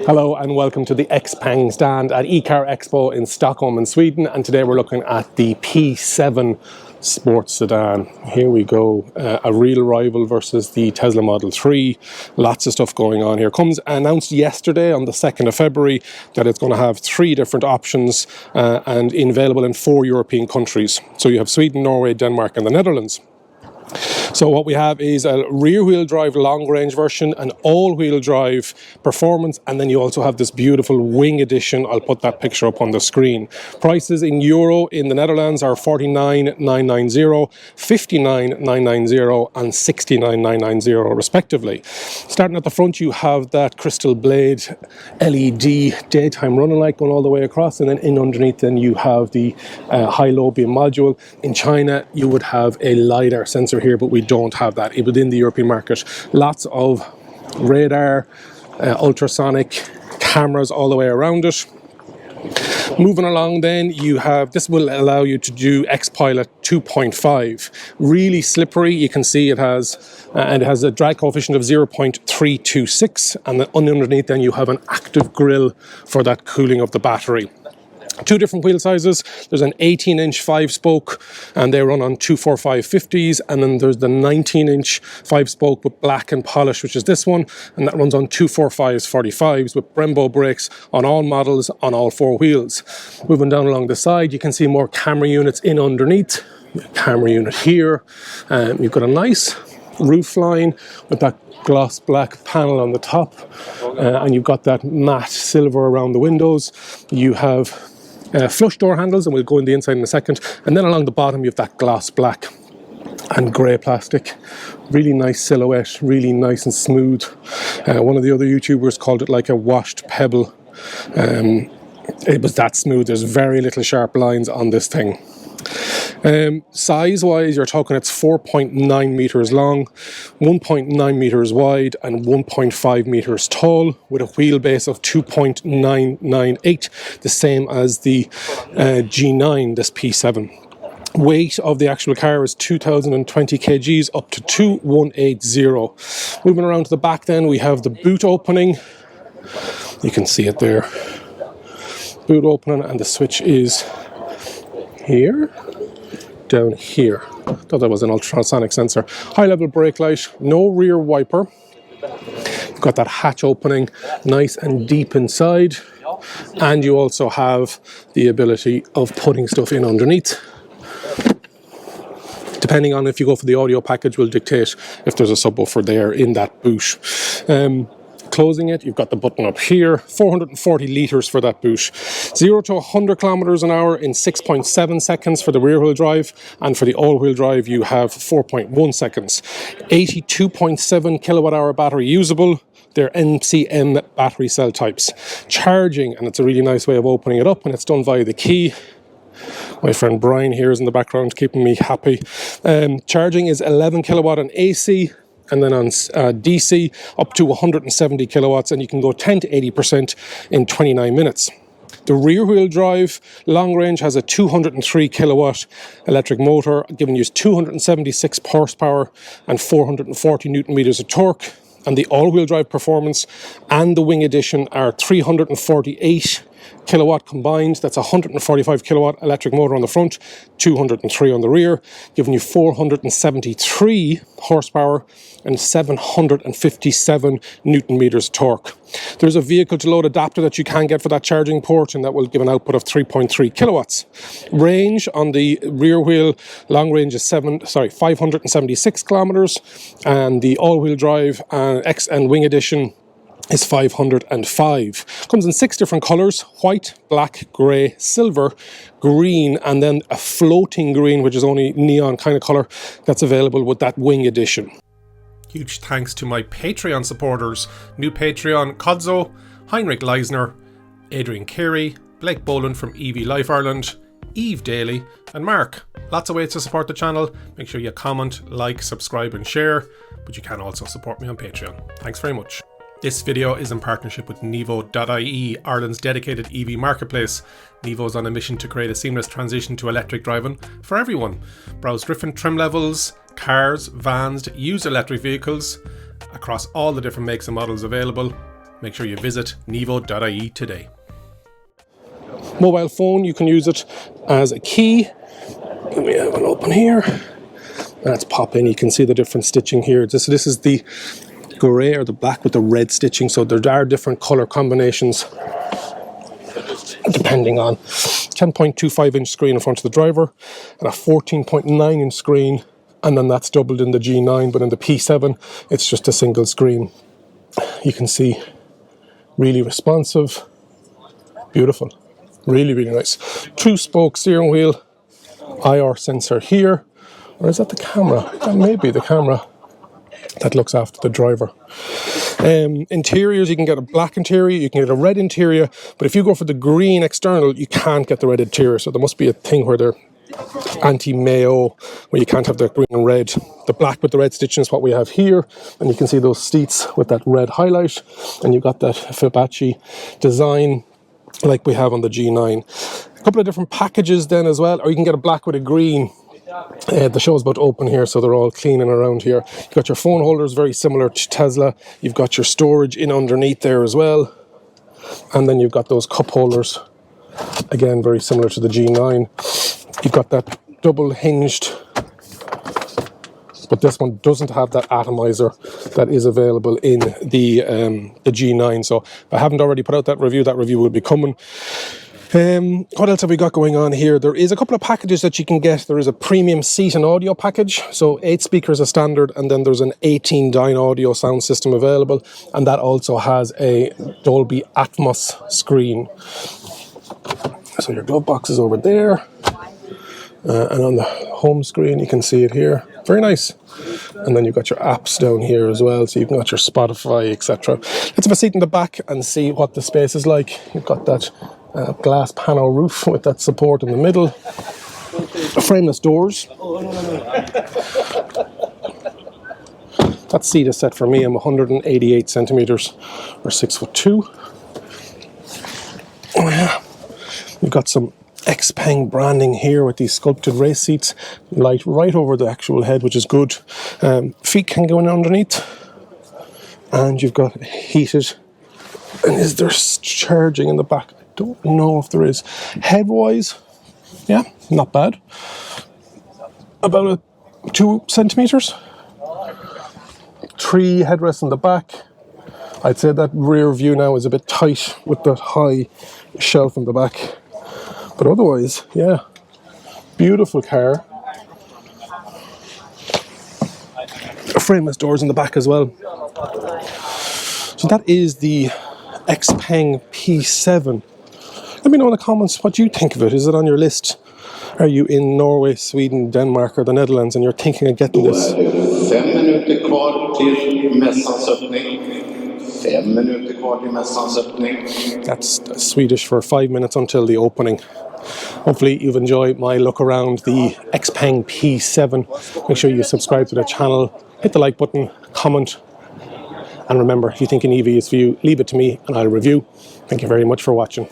Hello and welcome to the XPENG stand at eCarExpo in Stockholm in Sweden, and today we're looking at the P7 sports sedan. Here we go, a real rival versus the Tesla Model 3. Lots of stuff going on here. Comes announced yesterday on the 2nd of February that it's going to have 3 different options and available in 4 European countries. So you have Sweden, Norway, Denmark and the Netherlands. So what we have is a rear-wheel drive long-range version, an all-wheel drive performance, and then you also have this beautiful wing edition. I'll put that picture up on the screen. Prices in euro in the Netherlands are 49,990, 59,990 and 69,990 respectively. Starting at the front, you have that crystal blade LED daytime running light going all the way across, and then in underneath then you have the high-low beam module. In China you would have a LiDAR sensor here, but we don't have that within the European market. Lots of radar, ultrasonic cameras all the way around it. Moving along then, you have, this will allow you to do X-Pilot 2.5. Really slippery, you can see it has, and it has a drag coefficient of 0.326, and then underneath then you have an active grille for that cooling of the battery. 2 different wheel sizes. There's an 18-inch 5-spoke and they run on 245/50s, and then there's the 19-inch 5-spoke with black and polish, which is this one, and that runs on 245s 45s with Brembo brakes on all models on all 4 wheels. Moving down along the side, you can see more camera units in underneath. Camera unit here. You've got a nice roof line with that gloss black panel on the top, and you've got that matte silver around the windows. You have flush door handles, and we'll go in the inside in a second, and then along the bottom you have that gloss black and grey plastic. Really nice silhouette, really nice and smooth. One of the other YouTubers called it like a washed pebble. It was that smooth. There's very little sharp lines on this thing. Size wise, you're talking it's 4.9 meters long, 1.9 meters wide and 1.5 meters tall, with a wheelbase of 2.998, the same as the G9, this P7. Weight of the actual car is 2,020 kgs up to 2,180. Moving around to the back then, we have the boot opening. You can see it there. Boot opening, and the switch is here, down here. Thought that was an ultrasonic sensor. High level brake light, no rear wiper. You've got that hatch opening, nice and deep inside, and you also have the ability of putting stuff in underneath. Depending on if you go for the audio package will dictate if there's a subwoofer there in that boot. Closing it, you've got the button up here. 440 litres for that boot. 0 to 100 kilometers an hour in 6.7 seconds for the rear wheel drive, and for the all wheel drive you have 4.1 seconds. 82.7 kilowatt hour battery usable. They're NCM battery cell types. Charging, and it's a really nice way of opening it up, and it's done via the key. My friend Brian here is in the background keeping me happy. Charging is 11 kilowatt on AC, and then on DC up to 170 kilowatts, and you can go 10 to 80% in 29 minutes. The rear wheel drive long range has a 203 kilowatt electric motor, giving you 276 horsepower and 440 newton meters of torque. And the all-wheel drive performance and the wing edition are 348 kilowatt combined. That's 145 kilowatt electric motor on the front, 203 on the rear, giving you 473 horsepower and 757 newton meters torque. There's a vehicle to load adapter that you can get for that charging port, and that will give an output of 3.3 kilowatts. Range on the rear wheel long range is 576 kilometers, and the all-wheel drive X and wing edition is 505. Comes in 6 different colours: white, black, grey, silver, green, and then a floating green, which is only neon kind of colour, that's available with that wing edition. Huge thanks to my Patreon supporters: new Patreon Kodzo, Heinrich Leisner, Adrian Carey, Blake Boland from EV Life Ireland, Eve Daly and Mark. Lots of ways to support the channel. Make sure you comment, like, subscribe and share, but you can also support me on Patreon. Thanks very much. This video is in partnership with Nevo.ie, Ireland's dedicated EV marketplace. Nevo is on a mission to create a seamless transition to electric driving for everyone. Browse different trim levels, cars, vans, used electric vehicles across all the different makes and models available. make sure you visit nevo.ie today. Mobile phone, you can use it as a key. We have it open here. Let's pop in. You can see the different stitching here. This is the grey or the black with the red stitching. So there are different colour combinations depending on 10.25 inch screen in front of the driver and a 14.9 inch screen, and then that's doubled in the G9, but in the P7 it's just a single screen. You can see really responsive, beautiful, really nice. 2-spoke steering wheel, IR sensor here, or is that the camera? That may be the camera that looks after the driver. Interiors, you can get a black interior, you can get a red interior, but if you go for the green external, you can't get the red interior. So there must be a thing where they're anti-Mayo, where you can't have the green and red. The black with the red stitching is what we have here, and you can see those seats with that red highlight, and you've got that Fibonacci design like we have on the G9. A couple of different packages then as well, or you can get a black with a green. The show is about to open here, so they're all cleaning around here. You've got your phone holders, very similar to Tesla. You've got your storage in underneath there as well. And then you've got those cup holders, again, very similar to the G9. You've got that double hinged, but this one doesn't have that atomizer that is available in the G9. So if I haven't already put out that review will be coming. What else have we got going on here? There is a couple of packages that you can get. There is a premium seat and audio package, so 8 speakers as standard, and then there's an 18 dyne audio sound system available, and that also has a Dolby Atmos screen. So your glove box is over there, and on the home screen you can see it here. Very nice. And then you've got your apps down here as well, so you've got your Spotify, etc. Let's have a seat in the back and see what the space is like. You've got that glass panel roof with that support in the middle. Frameless doors. That seat is set for me. I'm 188 centimeters or 6'2". Oh yeah. We've got some XPENG branding here with these sculpted race seats, light right over the actual head, which is good. Feet can go in underneath, and you've got heated. And is there charging in the back? I don't know if there is. Head-wise, yeah, not bad. About 2 centimeters. 3 headrests in the back. I'd say that rear view now is a bit tight with the high shelf in the back. But otherwise, yeah, beautiful car. Frameless doors in the back as well. So that is the XPENG P7. Let me know in the comments what you think of it. Is it on your list? Are you in Norway, Sweden, Denmark or the Netherlands and you're thinking of getting this? 5 minuter kvar till mässans öppning. 5 minuter kvar till mässans öppning. That's Swedish for 5 minutes until the opening. Hopefully you've enjoyed my look around the XPENG P7. Make sure you subscribe to the channel, hit the like button, comment, and remember, if you think an EV is for you, leave it to me and I'll review. Thank you very much for watching.